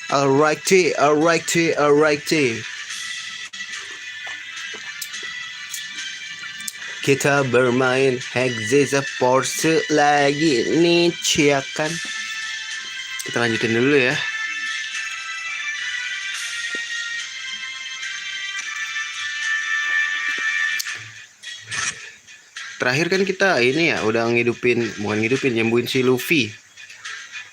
Alrighty. Kita bermain Hexaforce lagi nih, ya kan? Kita lanjutin dulu ya. Terakhir kan kita ini ya udah nyembuhin si Luffy.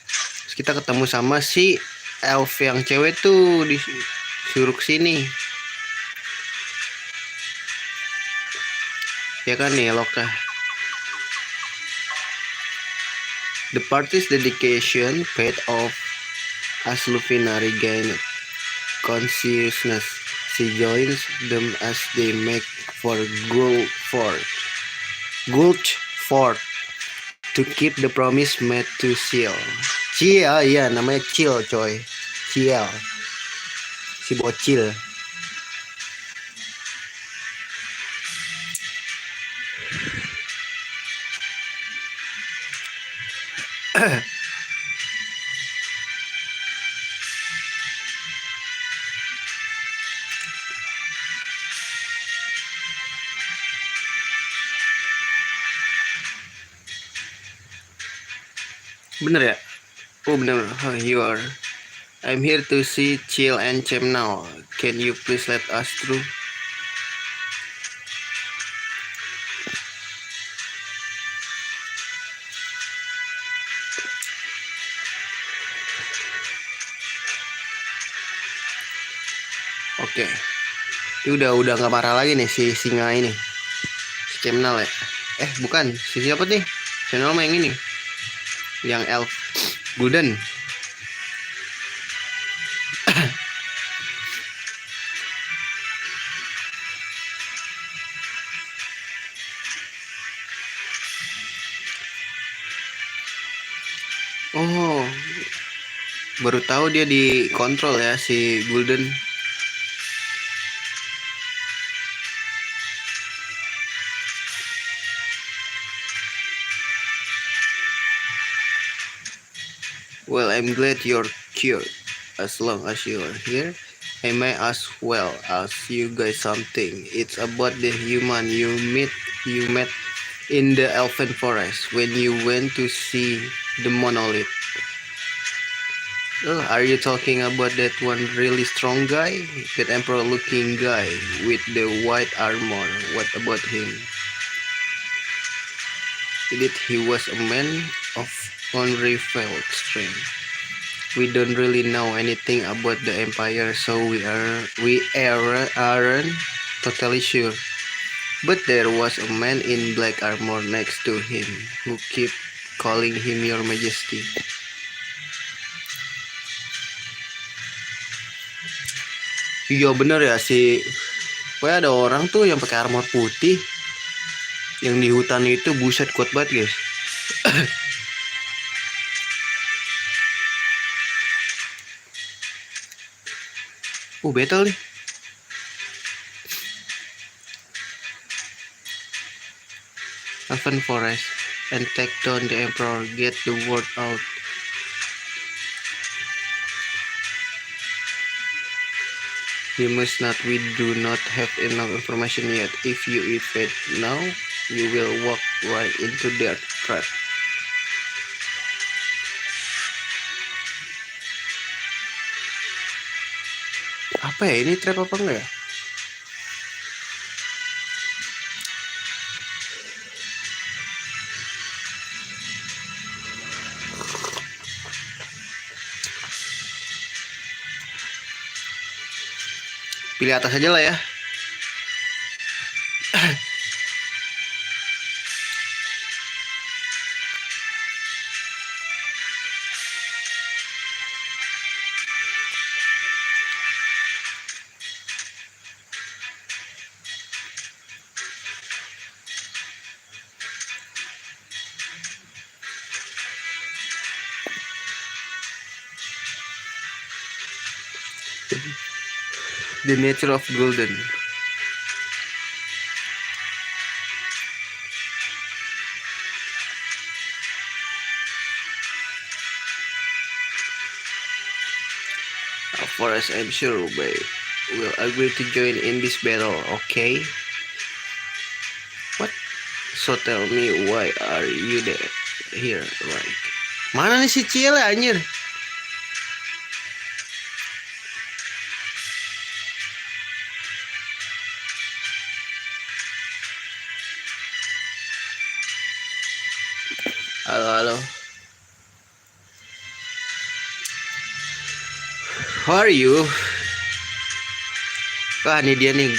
Terus kita ketemu sama si elf yang cewek tuh disuruh kesini. Ya kan nih Loka. The party's dedication paid off as Luffy regained consciousness. She joins them as they make for Gulch Fort to keep the promise made to Ciel. Ciel, iya namanya Ciel coy. Ciel. Si bocil. Bener ya? Oh bener. Oh, you are. I'm here to see Chill and Chem now. Can you please let us through? Oke. Ini udah nggak marah lagi nih si singa ini. Si Chemnal ya. Bukan. Si siapa nih? Chemnal mah yang ini. Yang elf Gulden. Oh, baru tahu dia dikontrol ya si Gulden. Well, I'm glad you're cured. As long as you're here, I might as well ask you guys something. It's about the human you met in the Elven Forest when you went to see the monolith. Oh, are you talking about that one really strong guy? That emperor-looking guy with the white armor? What about him? Indeed, he was a man of unrivaled strength. We don't really know anything about the empire, so we aren't totally sure. But there was a man in black armor next to him who kept calling him Your Majesty. Iya bener ya pokoknya ada orang tuh yang pakai armor putih yang di hutan itu, buset kuat banget guys. Battle nih. Elven Forest and take down the Emperor, get the word out. You must not, we do not have enough information yet. If you evade now, you will walk right into their trap. Apa ya ini, trap apa enggak ya? Pilih atas aja lah ya. The nature of Gulden. Forest, I'm sure we will agree to join in this battle, okay? What? So tell me, why are you there? Here, right? Mana nih si Cile anjir? Halo, halo. How are you? Wah, ini dia nih.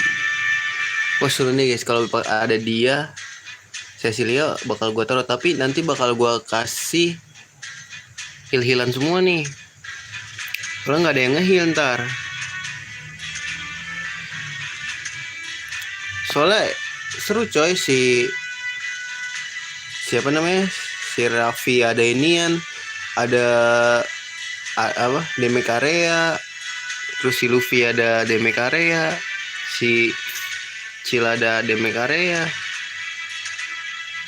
Wah, seru nih guys, kalau ada dia, Cecilia bakal gue taruh, tapi nanti bakal gue kasih heal-healan semua nih. Kalau nggak ada yang nge-heal ntar. Soalnya seru coy, siapa namanya? Si Raffi ada inian, ada apa? Demekarea, terus si Luffy ada Demekarea, si Cila ada Demekarea.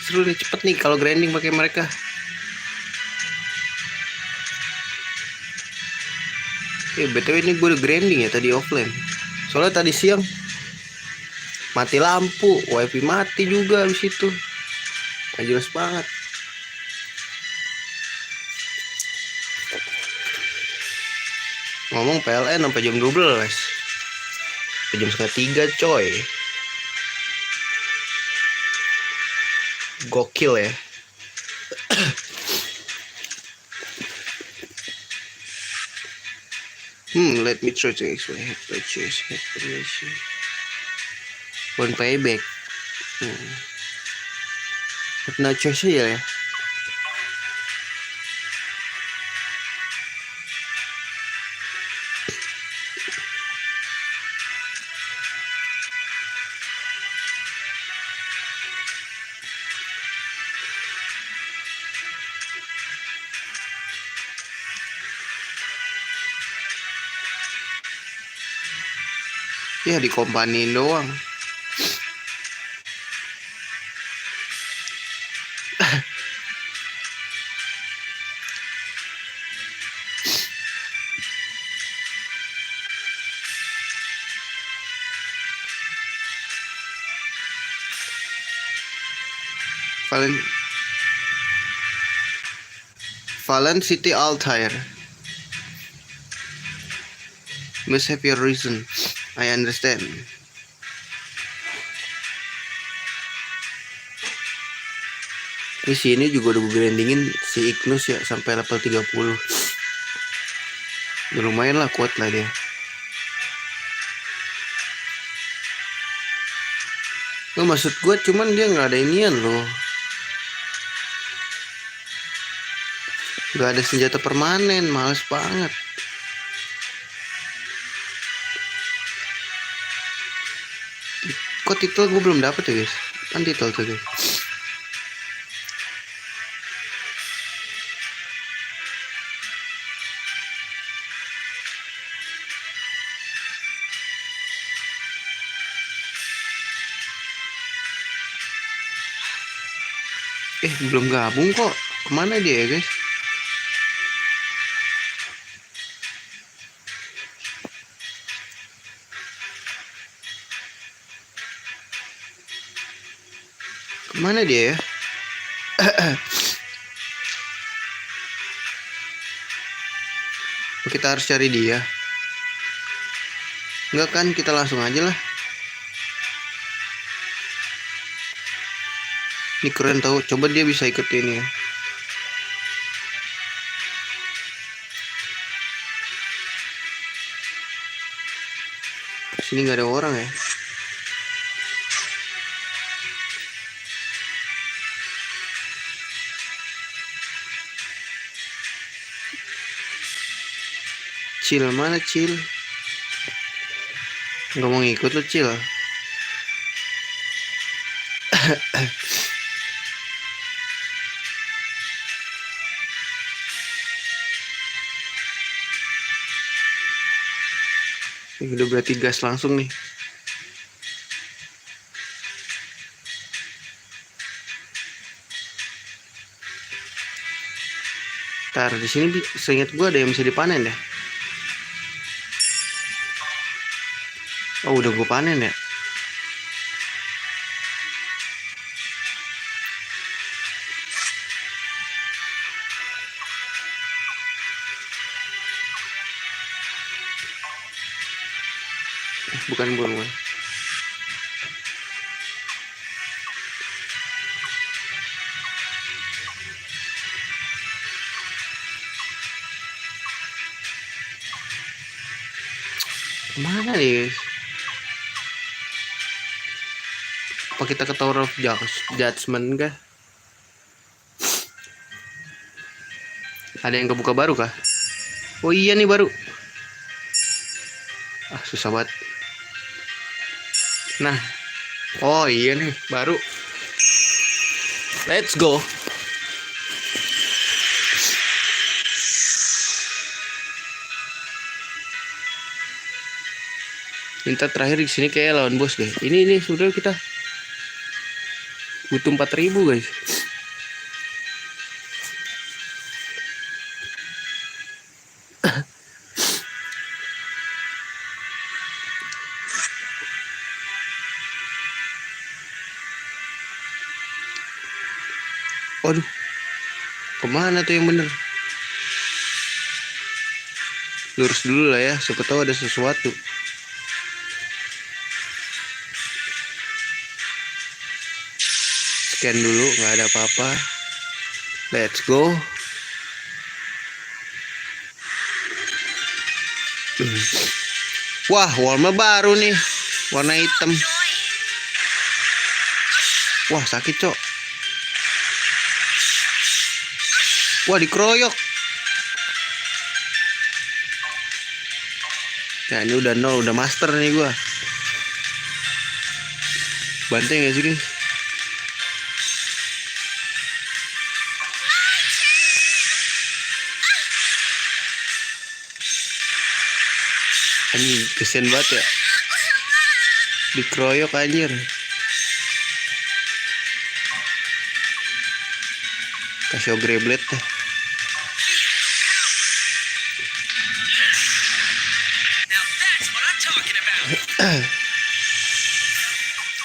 Seru nih, cepet nih kalau grinding pakai mereka. BTW ini gue udah grinding ya tadi offline. Soalnya tadi siang mati lampu, wifi mati juga habis itu. Gak jelas banget. Ngomong PLN sampai jam 12. Sampai jam setengah 3 coy. Gokil ya. Let me try to explain head purchase, head purchase. One payback. No choice aja ya. Ya dikompanin doang. Valen City Altair. Must have your reason. I understand. Di sini juga udah gue grindingin si Ignus ya sampai level 30. Ya, lumayan lah, kuat lah dia. Nggak, maksud gue cuman dia nggak ada inian loh. Nggak ada senjata permanen, males banget. Kok titel gue belum dapet ya guys? Kan titel tuh guys. Belum gabung kok. Kemana dia ya guys? Kemana dia ya? Kita harus cari dia. Enggak kan, kita langsung aja lah. Ini keren tahu. Coba dia bisa ikut ini ya. Sini nggak ada orang ya. Cil mana Cil? Nggak mau ngikut lo Cil. Udah berarti gas langsung nih. Ntar di sini seingat gue ada yang bisa dipanen ya. Oh, udah gue panen ya. Bukan. Mana nih guys? Apa kita ke Tower of Judgment kah? Ada yang kebuka baru kah? Oh iya nih baru. Ah susah banget. Nah. Oh iya nih baru. Let's go. Minta terakhir di sini kayak lawan bos deh. Ini sudah kita butuh 4.000 guys. Waduh, kemana tuh yang bener? Lurus dulu lah ya, siapa tahu ada sesuatu. Scan dulu, nggak ada apa-apa. Let's go. Wah, warna baru nih, warna hitam. Wah, sakit cok. Wah, dikeroyok. Nah, ini udah nol, udah master nih gua. Bantai gak sih guys? Anjing, kesian banget ya. Dikeroyok anjir. Kasih ogre blade deh.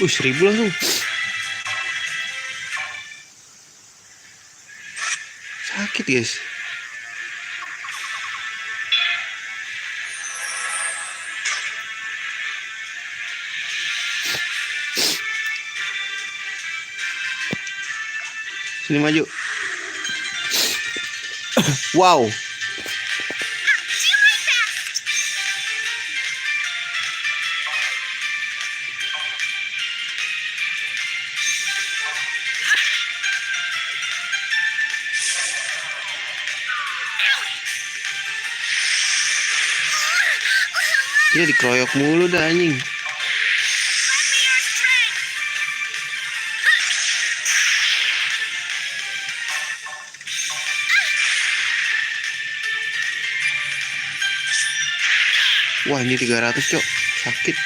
1.000 langsung. Sakit guys. Sini maju. Wow. Dia dikeroyok mulu dah anjing. Wah, ini 300 cok. Sakit.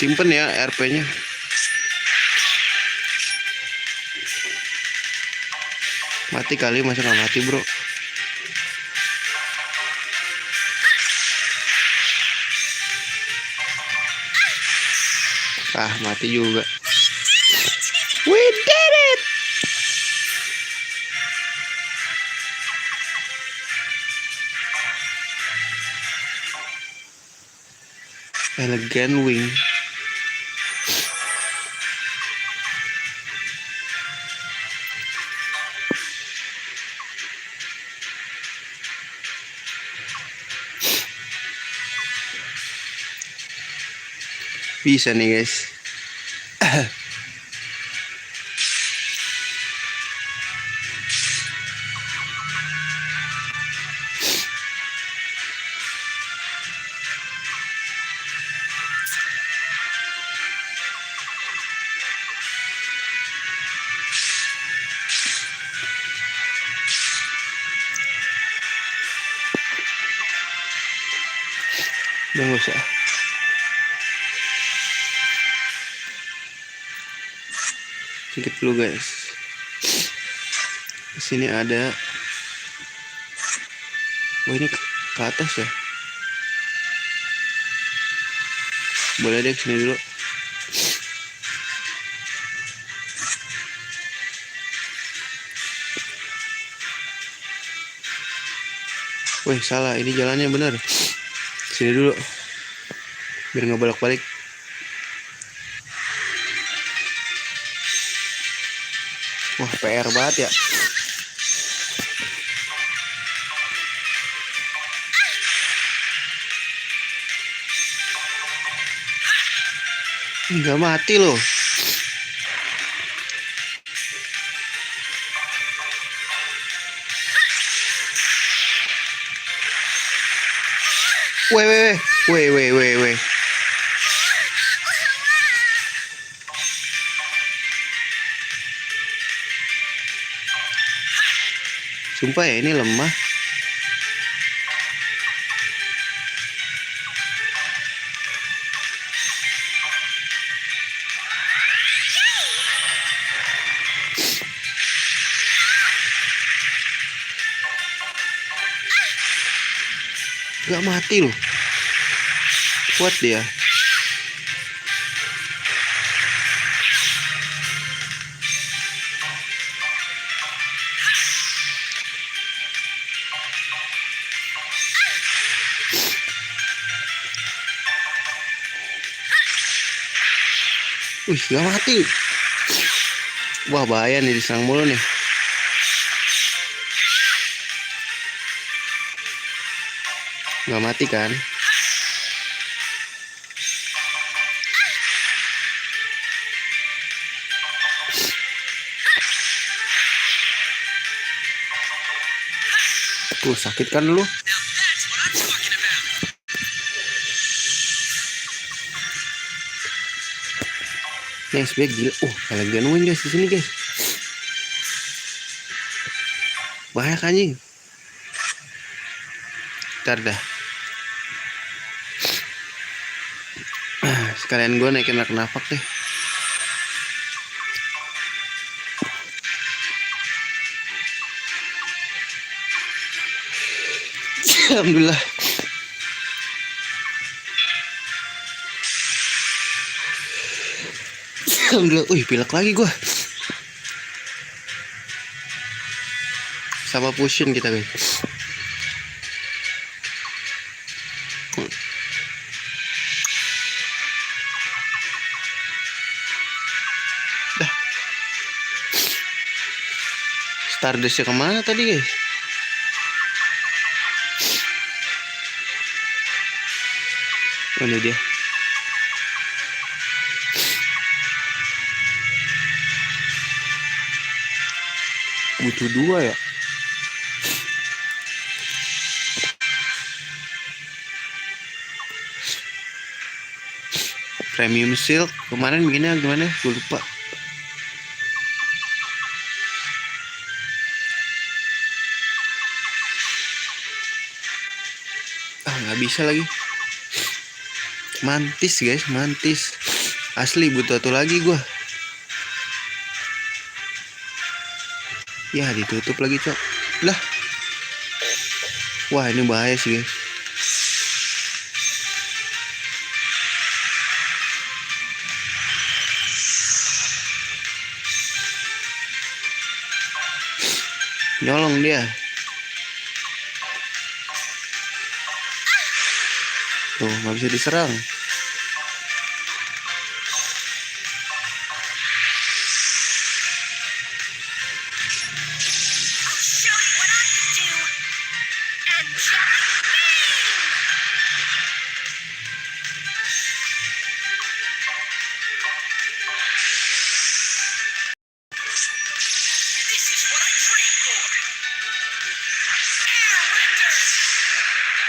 Simpen ya RP-nya. Mati kali, masa nggak mati bro? Ah, mati juga. We did it. Elegant wing. Bisa nih guys. Udah nggak usah. Sedikit dulu guys. Di sini ada. Oh ini ke atas ya. Boleh deh kesini dulu. Wih salah, ini jalannya bener. Sini dulu, biar nggak bolak-balik. Wah PR banget ya. Nggak mati loh. Weh. Sumpah ya ini lemah. Gak mati loh. Kuat dia. Wih gak mati. Wah bahaya nih, diserang mulu nih. Gak mati kan? Sakit kan lu? Nice back gila. Elegan win guys di sini guys. Bahaya kan anjing. Ntar dah. Sekalian gue naikin nafak deh. Alhamdulillah. Alhamdulillah. Wih pilek lagi gue. Sama pushin kita guys. Dah. Stardustnya kemana tadi guys? Oh ini dia. Butuh 2 ya. Premium Silk kemarin begini gimana? Gue lupa. Nggak bisa lagi. Mantis guys, mantis. Asli butuh satu lagi gue. Ya ditutup lagi cok. Lah. Wah ini bahaya sih guys. Nyolong dia. Tuh nggak bisa diserang.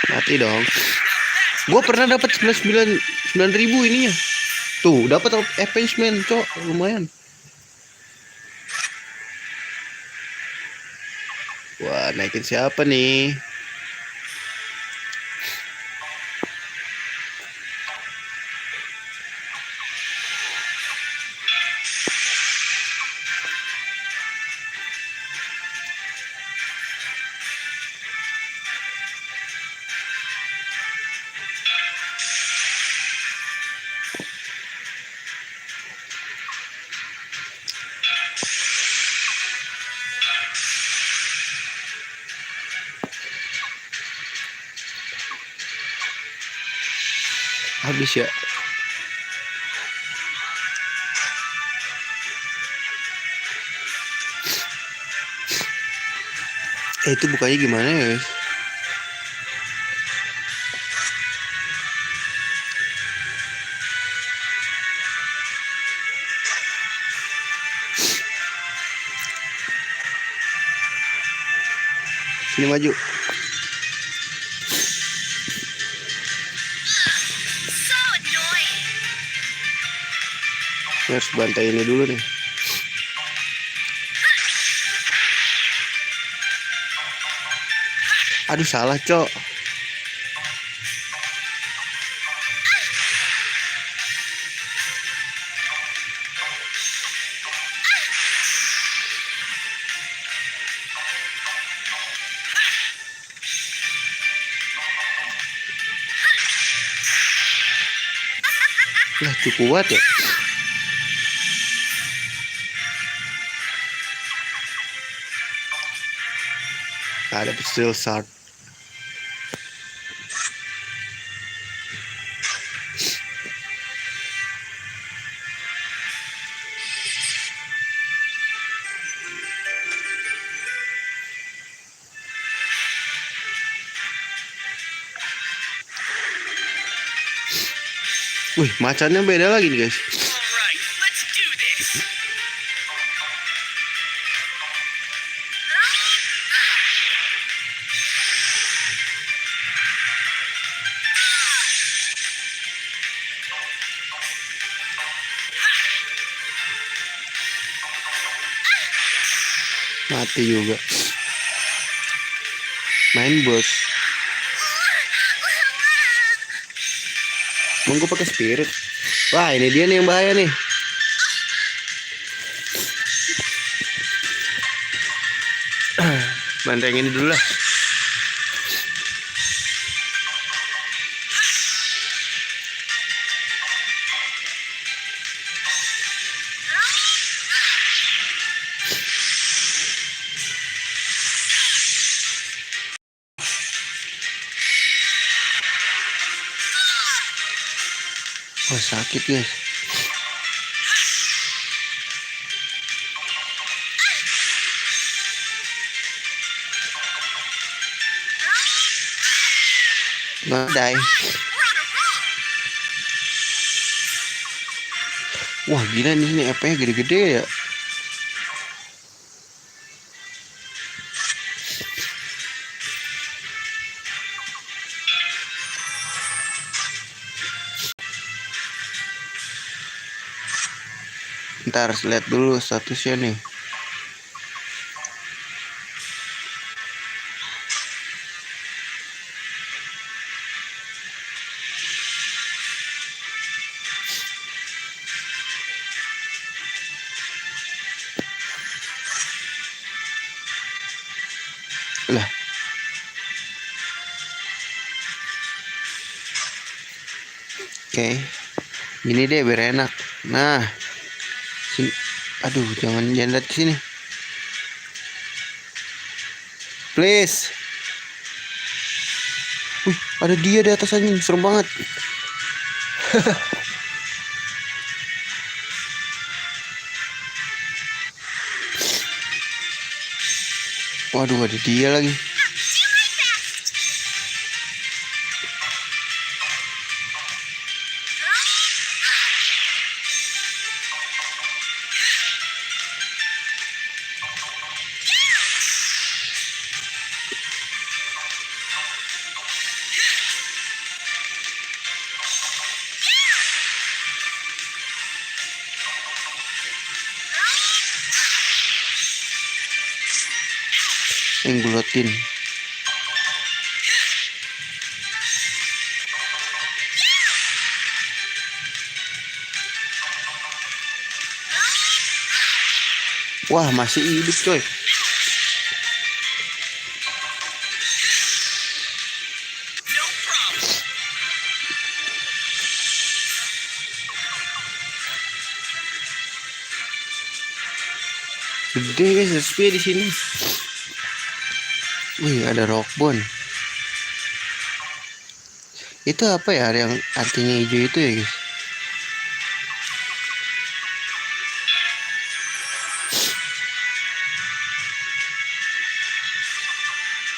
Mati dong. Gue pernah dapat 9.000 ininya. Tuh dapat FP9 cok, lumayan. Wah naikin siapa nih? Habis ya. Itu bukanya gimana ya guys? Sini maju. Harus bantai ini dulu nih. Aduh salah cok. Lah cukup kuat ya. Ada pistol shot. Wih, macannya beda lagi nih guys. Mati juga. Main bos. Mau gue pakai spirit. Wah ini dia nih yang bahaya nih. Banteng ini dulu lah. Wah sakit guys. Ngadai. Wah gila nih, ini EP-nya gede-gede ya. Ntar lihat dulu statusnya nih. Lah. Oke. Ini deh biar enak. Nah. Sini. Aduh, jangan lihat sini. Please. Wih, ada dia di atas anjing, serem banget. Waduh, ada dia lagi. Yang gulotin. Wah masih hidup coy. Gede guys SP di sini. Wih ada rockbone. Itu apa ya yang artinya hijau itu ya guys?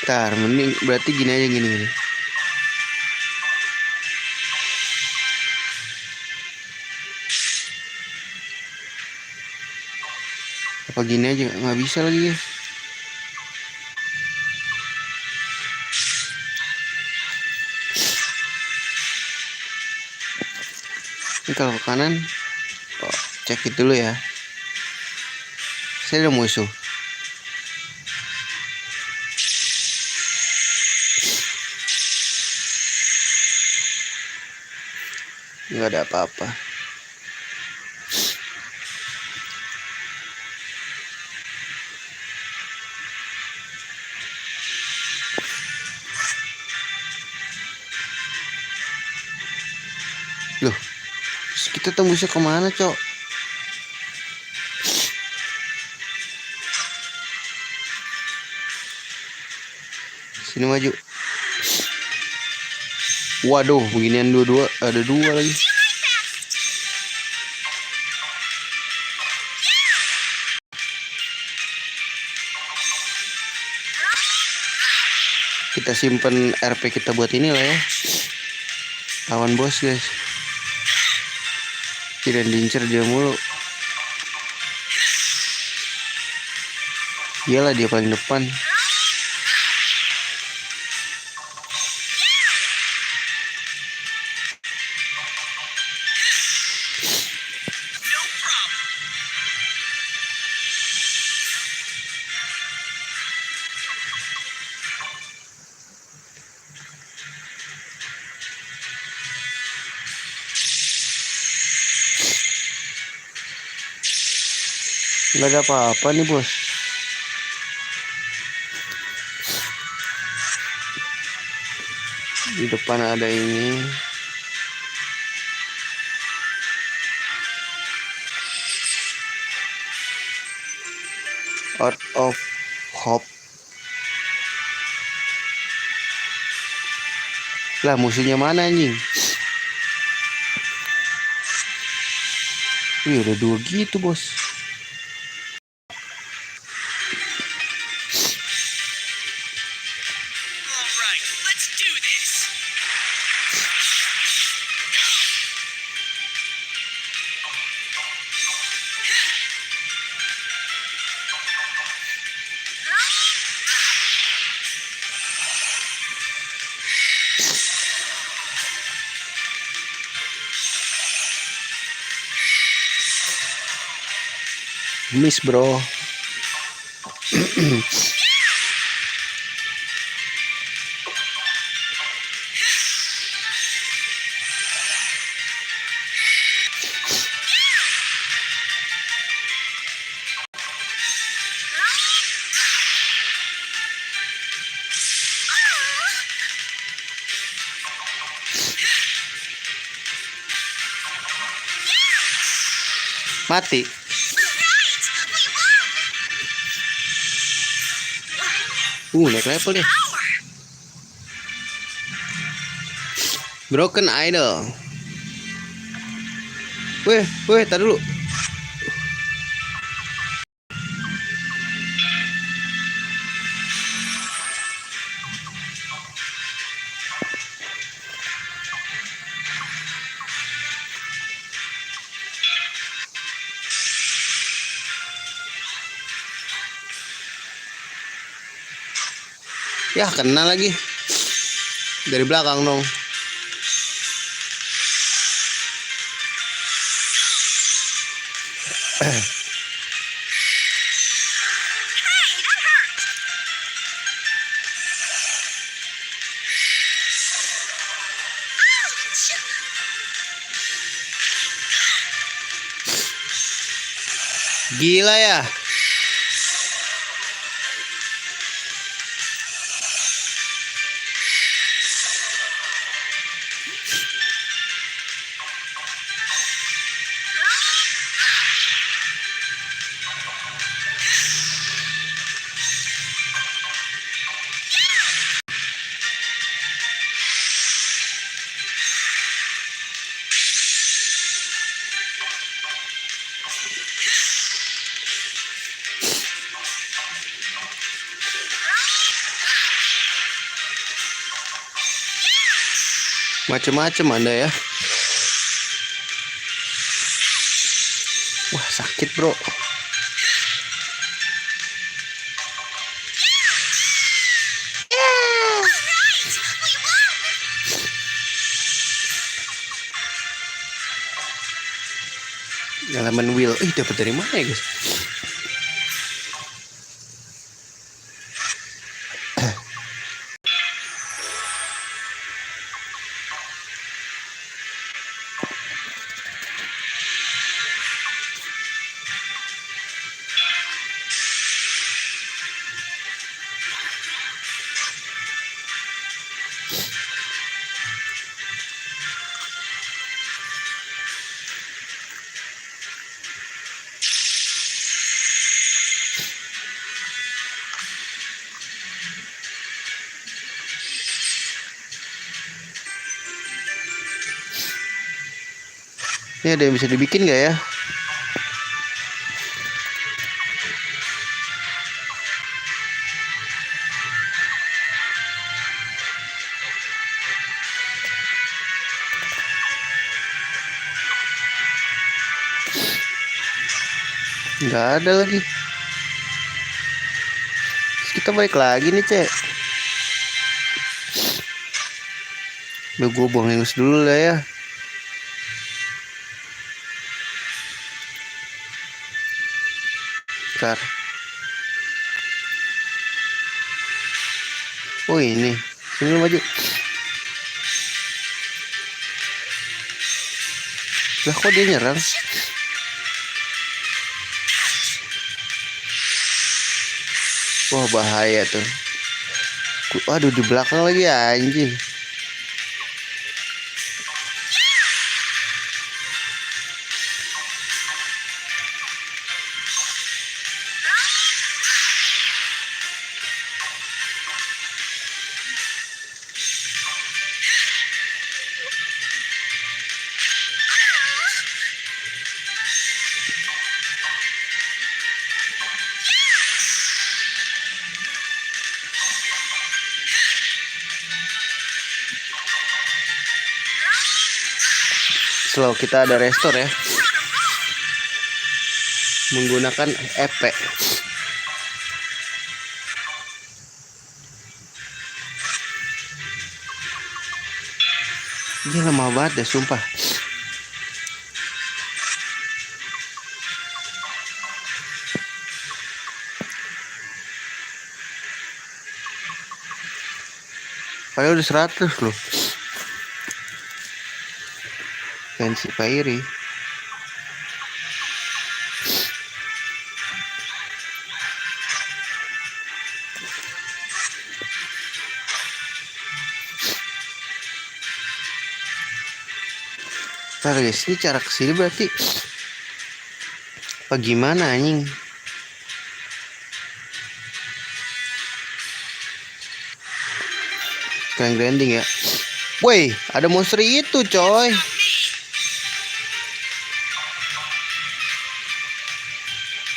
Ntar mending berarti gini aja, gini. Apa gini aja nggak bisa lagi guys. Ini kalau ke kanan, cek itu dulu ya. Saya ada musuh. Nggak ada apa-apa. Loh, kita tembusnya kemana, Cok? Sini maju. Waduh, beginian dua-dua, ada dua lagi. Kita simpen RP kita buat ini lah ya. Lawan bos guys. Kirain diincer dia mulu. Iyalah dia paling depan. Nggak ada apa-apa nih bos. Di depan ada ini. Out of hope. Lah musuhnya mana anjing? Wih udah dua gitu bos. Miss bro. Mati. Naik level deh. Broken Idol. Weh, tar dulu. Ya kena lagi. Dari belakang dong. Gila ya. Macem-macem Anda ya. Wah, sakit bro. Elemen wheel. Dapat dari mana ya guys? Ini ada yang bisa dibikin nggak ya? Nggak ada lagi. Terus kita balik lagi nih cek. Udah gue buang hangus dulu lah ya. Bentar. Oh ini. Sini lu maju. Lah kok dia nyerang? Wah bahaya tuh. Aduh di belakang lagi anjing. Slow kita ada restore ya. Menggunakan EP. Dia lemah banget deh sumpah. Padahal udah 100 loh. Fancy Fairy. Ntar guys, ini cara kesini berarti apa gimana anjing? Keren grinding ya. Woi, ada monster itu coy.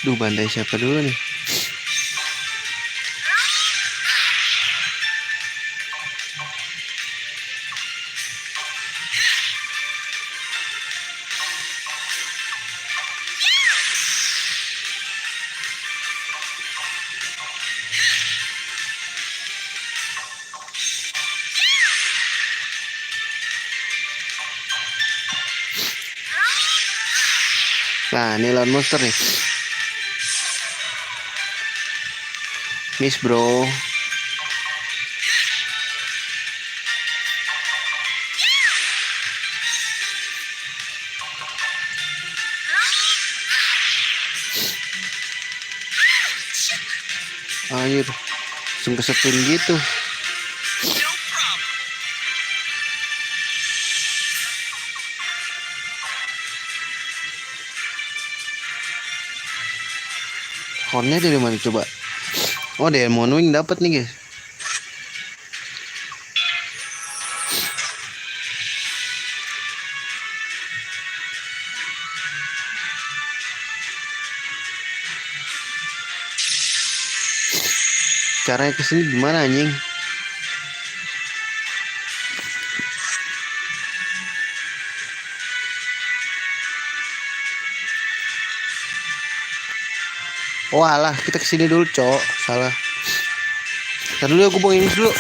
Duh, bantai siapa dulu nih? Nah, ini lawan monster nih. Miss bro. Anjir, langsung kesetun gitu. Hornnya dari mana coba? Oh, dari Monwing dapat nih guys. Caranya kesini gimana anjing? Oh alah, kita kesini dulu, cok. Salah. Ntar dulu aku buang Inggris dulu.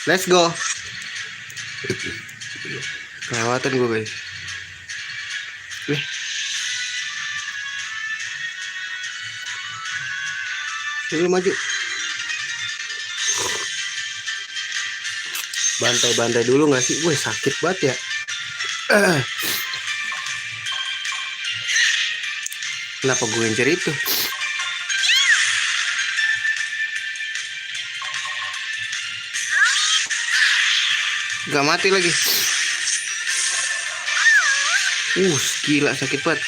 Let's go. Kelewatan gue guys. Ini maju. Bantai-bantai dulu nggak sih? Wih sakit banget ya. Kenapa gue ngejar itu? Gak mati lagi. Gila sakit banget.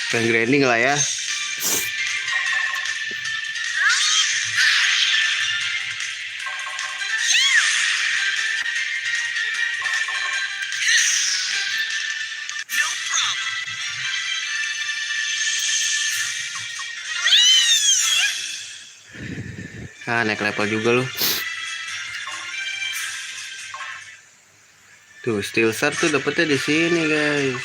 Pengen grinding lah ya. Naik level juga lu. Tuh steel shard tuh dapetnya di sini guys.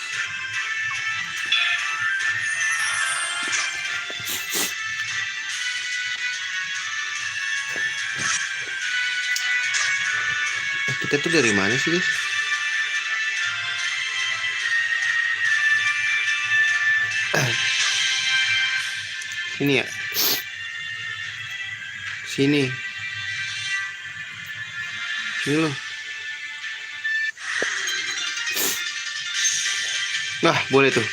Kita tuh dari mana sih guys? Sini ya. Sini loh. Nah boleh tuh.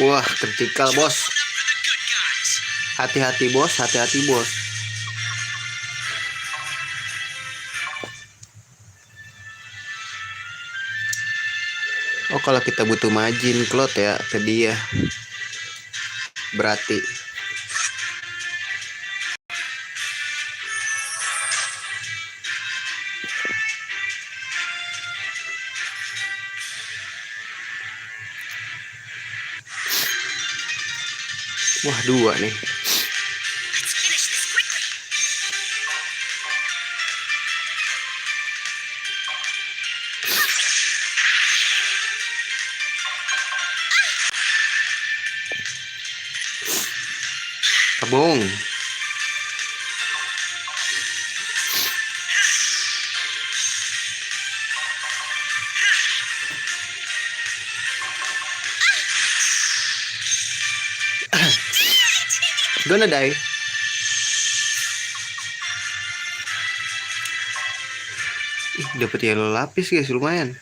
Wah, kritikal bos. Hati-hati bos, hati-hati bos. kalau kita butuh margin cloth ya ke dia. Berarti wah 2 nih. Kebong. Gonna die. Dapat yellow lapis guys, lumayan.